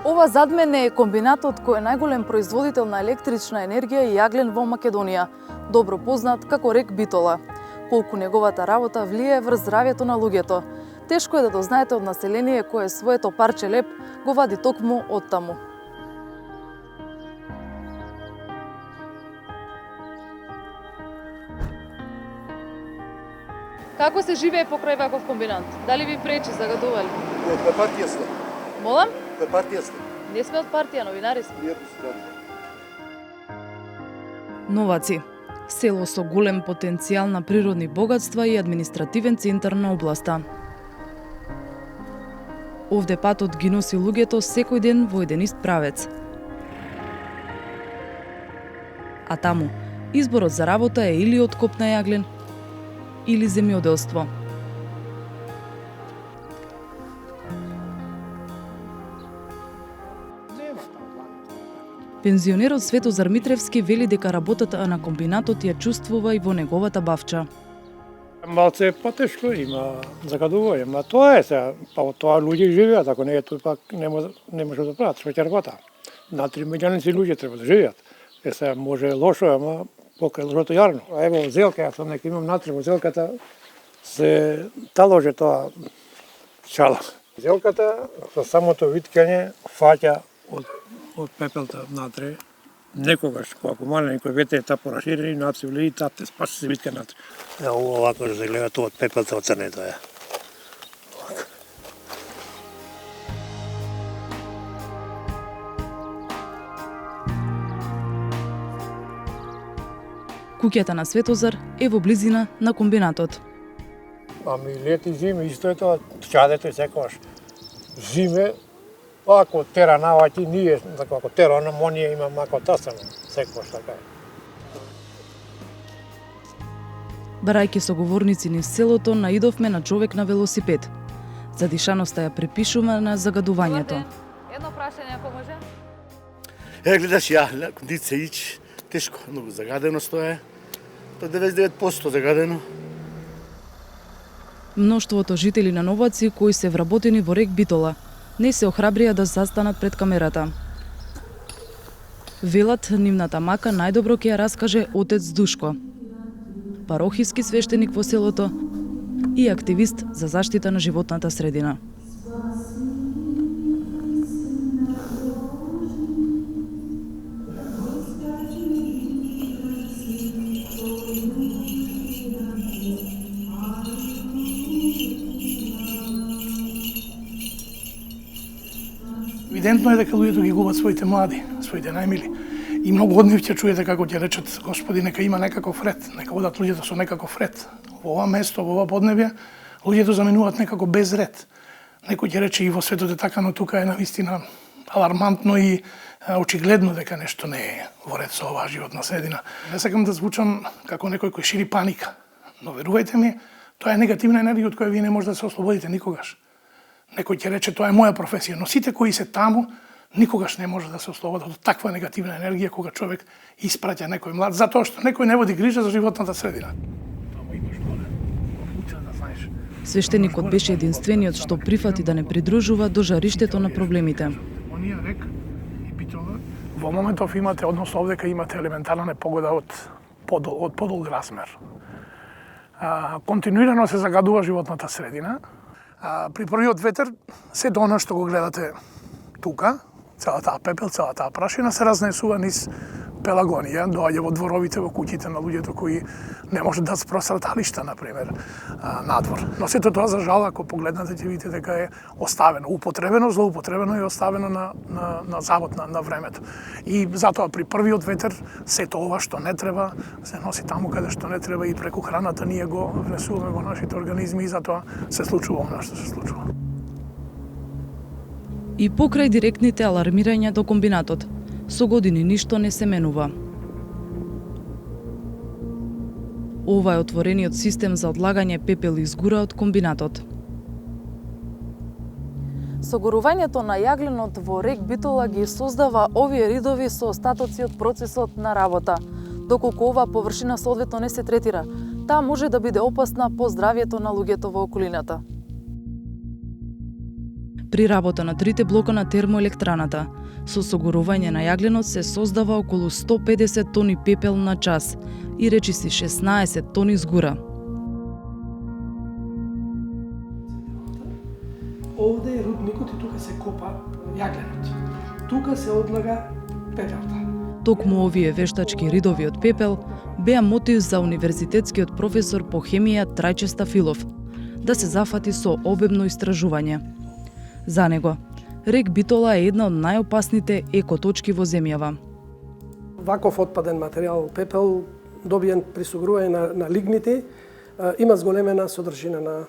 Ова зад мене е комбинатот кој е најголем производител на електрична енергија и јаглен во Македонија, добро познат како РЕК Битола. Колку неговата работа влијае врз здравјето на луѓето, тешко е да дознаете од население кое своето парче леп го вади токму од таму. Како се живее покрај ваков комбинат? Дали ви пречи, загадува ли? Од која партија сте? Молам? Која партија сте? Не сме од партија, новинари сме. Ние сте. Новаци. Село со голем потенцијал на природни богатства и административен центар на областа. Овде патот ги носи луѓето секој ден во еден ист правец. А таму, изборот за работа е или откоп на јаглен, или земјоделство. Пензионерот Светозар Митревски вели дека работата на комбинатот ја чувствува и во неговата бавча. Малце потешко има загадување, ма тоа е сега, па од тоа луѓе живеат, ако не е тоа пак не може да прават, што ќе работа. На 3 милиони луѓе треба да живеат. Сега може лошо, ама покрај лошото јарно. Ево зелка, јас сам нека имам натре во зелката, се таложи тоа чала. Зелката со самото виткање фаќа од пепелта натре. Некогаш, ако мале некој ветер та пораширени, напси вледи, тапте спаси се витка натре. Ево овако да се гледа тоа од пепелта од црнето е. Куќата на Светозар е во близина на комбинатот. Ами лети зиме исто е тоа, чадето е секогаш. Зиме, ако тера наваќи, ние, ако тера на монија има мако тасано, секогаш така е. Барајќи соговорници низ селото, наидовме на човек на велосипед. Задишаноста ја припишува на загадувањето. Едно прашање ако може? Гледаш ја, кондиција ич, тешко, многу загадено стоја. До 99% загадено. Мноштвото жители на Новаци кои се вработени во РЕК Битола не се охрабрија да застанат пред камерата. Велат, нивната мака најдобро ќе ја раскаже отец Душко, парохиски свештеник во селото и активист за заштита на животната средина. Евидентно е дека луѓето ги губат своите млади, своите најмили. И многу од нив ќе чуете како ќе речат, Господи, нека има некаков ред, нека одат луѓето со некаков ред. Во ова место, во ова поднебје, луѓето заменуваат некако без ред. Некој ќе рече и во светот е така, но тука е навистина алармантно и очигледно дека нешто не е во ред со оваа животна средина. Не сакам да звучам како некој кој шири паника, но верувајте ми, тоа е негативна енергија од која вие не можете да се ослободите никогаш. Некој ќе рече тоа е моја професија, но сите кои се таму никогаш не може да се ослободат од таква негативна енергија кога човек испраќа некој млад, затоа што некој не води грижа за животната средина. Свештеникот беше единствениот што прифати да не придружува до жариштето на проблемите. Оние РЕК и Битола во моментов имате, односно овдека имате елементарна непогода од подолг размер. Континуирано се загадува животната средина. При првиот ветер, се она што го гледате тука, целата таа пепел, целата таа прашина се разнесува низ Пелагонија, доаѓа во дворовите, во куќите на луѓето кои не можат да просрат алишта, например, надвор. Но сето тоа, за жал, ако погледнате, ќе видите дека е оставено, употребено, злоупотребено и оставено на завод на времето. И затоа при првиот ветер, сето ова што не треба, се носи таму каде што не треба и преку храната ние го внесуваме во нашите организми и затоа се случува она што се случува. И покрај директните алармирања до комбинатот, со години ништо не се менува. Ова е отворениот систем за одлагање пепел и згура од комбинатот. Согорувањето на јагленот во РЕК Битола ги создава овие ридови со остатоци од процесот на работа. Доколку оваа површина соодветно не се третира, таа може да биде опасна по здравјето на луѓето во околината. При работа на трите блока на термоелектраната, со согорување на јагленот се создава околу 150 тони пепел на час и речиси 16 тони згура. Овде е рудникот и тука се копа јагленот. Тука се одлага пепелта. Токму овие вештачки ридови од пепел беа мотив за универзитетскиот професор по хемија Трајче Стафилов да се зафати со обемно истражување. За него, рек Битола е една од најопасните екоточки во земјава. Ваков отпаден материјал, пепел, добиен при согрување на лигнити, има зголемена содржина на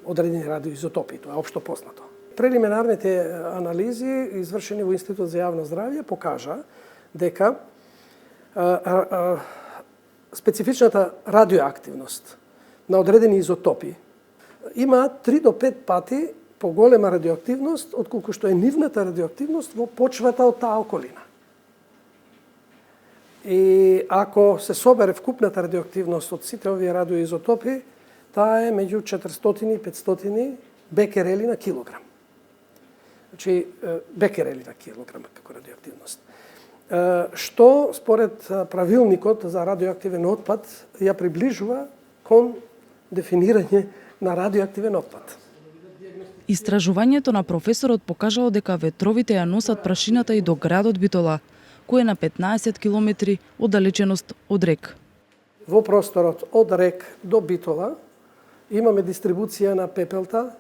одредени радиоизотопи, тоа е општо познато. Прелиминарните анализи извршени во Институт за јавно здравје покажа дека специфичната радиоактивност на одредени изотопи има 3 до 5 пати поголема радиоактивност отколку што е нивната радиоактивност во почвата од таа околина. И ако се собере вкупната радиоактивност од сите овие радиоизотопи, таа е меѓу 400 и 500 бекерели на килограм. Значи, бекерели на килограм како радиоактивност. Што според правилникот за радиоактивен отпад ја приближува кон дефинирање на радиоактивен отпад. Истражувањето на професорот покажало дека ветровите ја носат прашината и до градот Битола, кој е на 15 километри оддалеченост од рек. Во просторот од рек до Битола имаме дистрибуција на пепелта,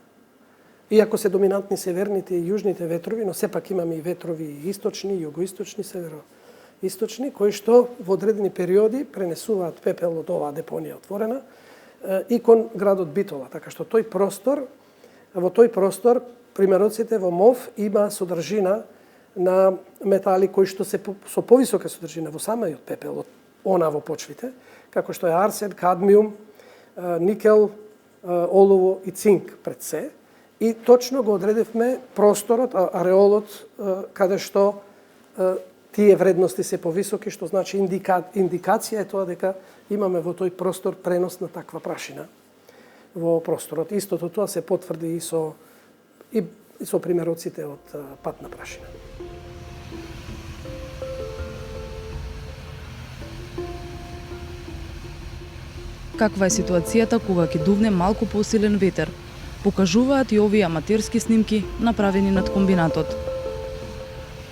иако се доминантни северните и јужните ветрови, но сепак имаме и ветрови источни, југоисточни, североисточни, кои што во одредени периоди пренесуваат пепел од оваа депонија отворена и кон градот Битола. Така што во тој простор примероците во МОВ има содржина на метали кои што се со повисока содржина во самиот пепел од она во почвите, како што е арсен, кадмиум, никел, олово и цинк пред се. И точно го одредивме просторот, ареолот, каде што тие вредности се повисоки, што значи индикација е тоа дека имаме во тој простор пренос на таква прашина во просторот. Истото тоа се потврди и со примероците од патна прашина. Каква е ситуацијата кога ќе дувне малку посилен ветер? Покажуваат и овие аматерски снимки направени над комбинатот.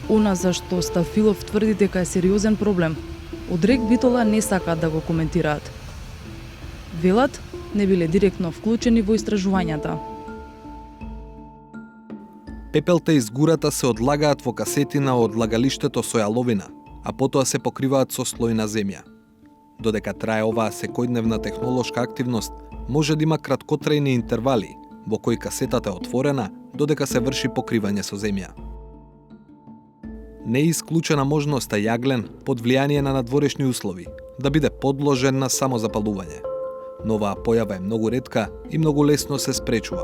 Она за што Стафилов тврди дека е сериозен проблем, од рек Битола не сакаат да го коментираат. Велат, не биле директно вклучени во истражувањата. Пепелта и згурата се одлагаат во касети на одлагалиштето со јаловина, а потоа се покриваат со слој на земја. Додека трае оваа секојдневна технолошка активност, може да има краткотрајни интервали во кои касетата е отворена додека се врши покривање со земја. Не е исклучена можноста јаглен под влијание на надворешни услови да биде подложен на самозапалување. Но оваа појава е многу ретка и многу лесно се спречува,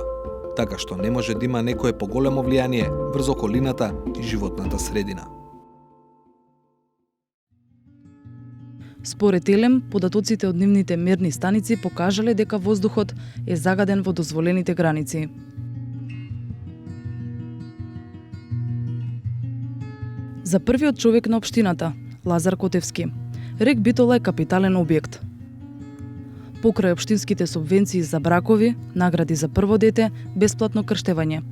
така што не може да има некое поголемо влијание врз околината и животната средина. Според Елем, податоците од нивните мерни станици покажале дека воздухот е загаден во дозволените граници. За првиот човек на општината, Лазар Котевски, рек Битола е капитален објект. Покрај општинските субвенции за бракови, награди за прво дете, бесплатно крштевање.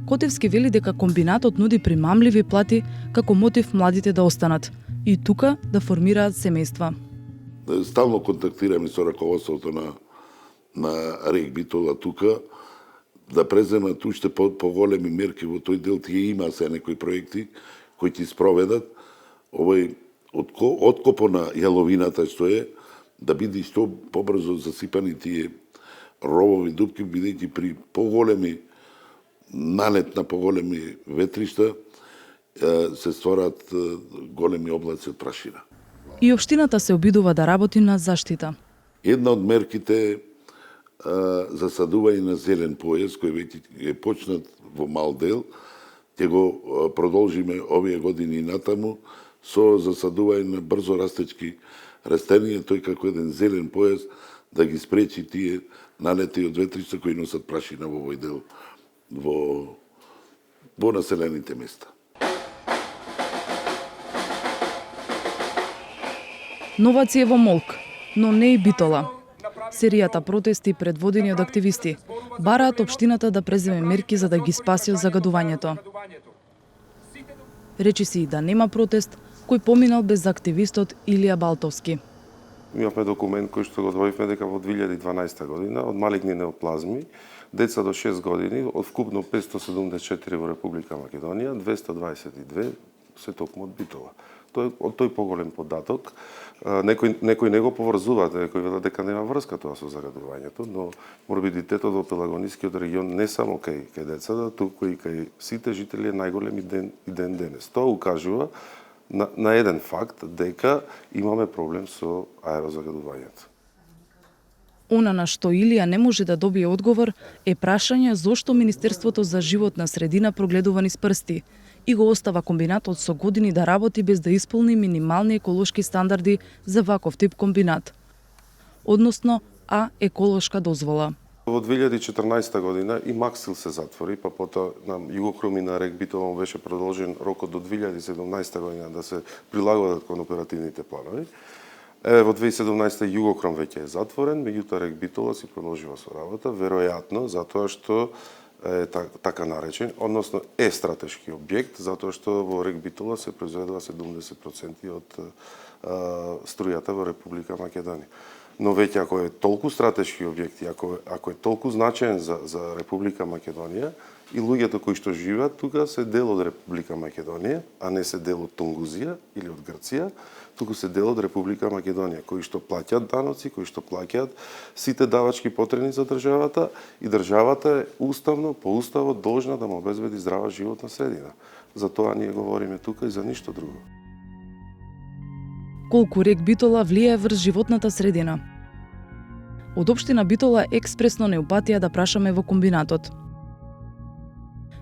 Котевски вели дека комбинатот нуди примамливи плати како мотив младите да останат и тука да формираат семејства. Стално контактираме со раководството на рек Битола тука, да преземат уште поголеми мерки во тој дел. Тие има се некои проекти кои ќе спроведат овој откопо на јаловината што е, да биде што побрзо засипани тие ровови дупки, бидејќи при поголеми налет на поголеми ветришта се створаат големи облаци од прашина. И општината се обидува да работи на заштита. Една од мерките за садување на зелен појас, кој веќе е почнат во мал дел, ќе го продолжиме овие години натаму со засадување на брзо растечки растенија, тој како еден зелен појас да ги спречи тие налети од ветришта кои носат прашина во овој дел во населените места. Новаци е во Молк, но не и Битола. Серијата протести предводени од активисти бараат општината да преземе мерки за да ги спаси од загадувањето. Речи си и да нема протест кој поминал без активистот Илија Балтовски. Имавме документ кој што го добивме дека во 2012 година од малигни неоплазми деца до 6 години од вкупно 574 во Република Македонија, 222 се токму од Битола. Тој поголем податок. Некој не го поврзуваат, некој велат дека нема врска тоа со загадувањето, но морбидитетот во Пелагонискиот регион не само кај децата, туку и кај сите жители е најголем и ден денес. Тоа укажува на еден факт дека имаме проблем со аерозагадувањето. Она на што Илија не може да добие одговор е прашање зошто Министерството за животна средина прогледува низ прсти и го остава комбинатот со години да работи без да исполни минимални еколошки стандарди за ваков тип комбинат. Односно, еколошка дозвола. Во 2014 година и Максил се затвори, па потоа на Југохром и на Рек Битола беше продолжен рокот до 2017 година да се прилагодат кон оперативните планови. Во 2017 Југохром веќе е затворен, меѓутоа Рек Битола си продолжува со работа, веројатно затоа што е така наречен, односно е стратешки објект, затоа што во Рек Битола се произведува 70% од струјата во Република Македонија. Но веќе ако е толку стратешки објект и ако е толку значаен за Република Македонија, и луѓето кои што живеат тука се дел од Република Македонија, а не се дел од Тунгузија или од Грција, туку се дел од Република Македонија, кои што плаќаат даноци, кои што плаќаат сите давачки потребни за државата, и државата е уставно, по уставот, должна да му обезбеди здрава животна средина. За тоа ние говориме тука и за ништо друго. Колку Рек Битола влијае врз животната средина? Од општина Битола експресно не упатија да прашаме во комбинатот.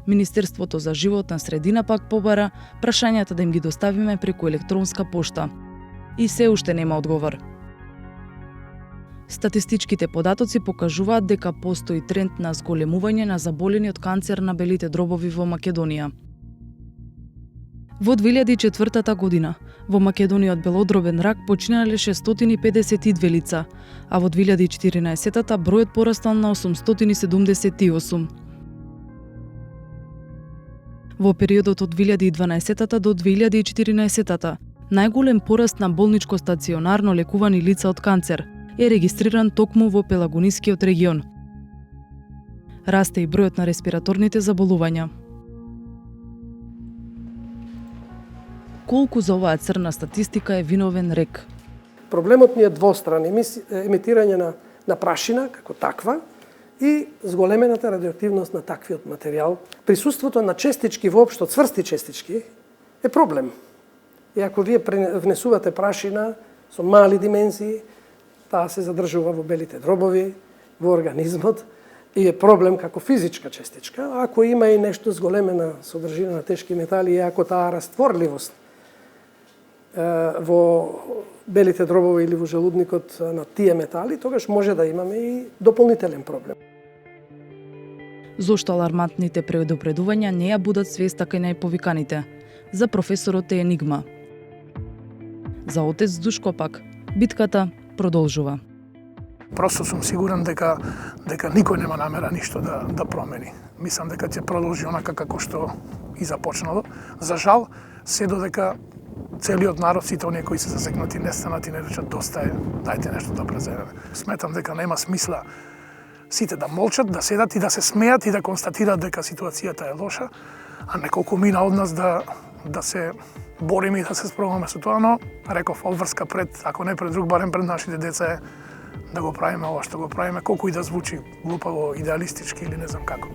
Министерството за животна средина пак побара прашањата да им ги доставиме преку електронска пошта. И се уште нема одговор. Статистичките податоци покажуваат дека постои тренд на зголемување на заболени од канцер на белите дробови во Македонија. Во 2004 година во Македонија од белодробен рак починале 652 лица, а во 2014 бројот порастал на 878. Во периодот од 2012 до 2014 најголем пораст на болничко стационарно лекувани лица од канцер е регистриран токму во Пелагонискиот регион. Расте и бројот на респираторните заболувања. Колку за оваа црна статистика е виновен Рек? Проблемот ни е двостран, емитирање на прашина како таква и зголемената радиоактивност на таквиот материјал. Присуството на честички воопшто, цврсти честички, е проблем. И ако вие внесувате прашина со мали димензии, таа се задржува во белите дробови, во организмот, и е проблем како физичка честичка. Ако има и нешто зголемена содржина на тешки метали, и ако таа растворливост во белите дробови или во желудникот на тие метали, тогаш може да имаме и дополнителен проблем. Зошто алармантните предупредувања не ја будат свеста кај најповиканите? За професорот е енигма. За отец Душко пак, битката продолжува. Просто сум сигурен дека никој нема намера ништо да промени. Мислам дека ќе продолжи онака како што и започнало. За жал, се додека целиот народ, сите оние кои се засегнати, не станат и не речат доста е, дајте нешто да преземеме. Сметам дека нема смисла сите да молчат, да седат и да се смеат и да констатираат дека ситуацијата е лоша, а неколку мина од нас да се бориме и да се справаме со тоа, но реков обврска пред, ако не пред друг, барем пред нашите деца е да го правиме ова што го правиме, колку и да звучи глупаво, идеалистички или не знам како.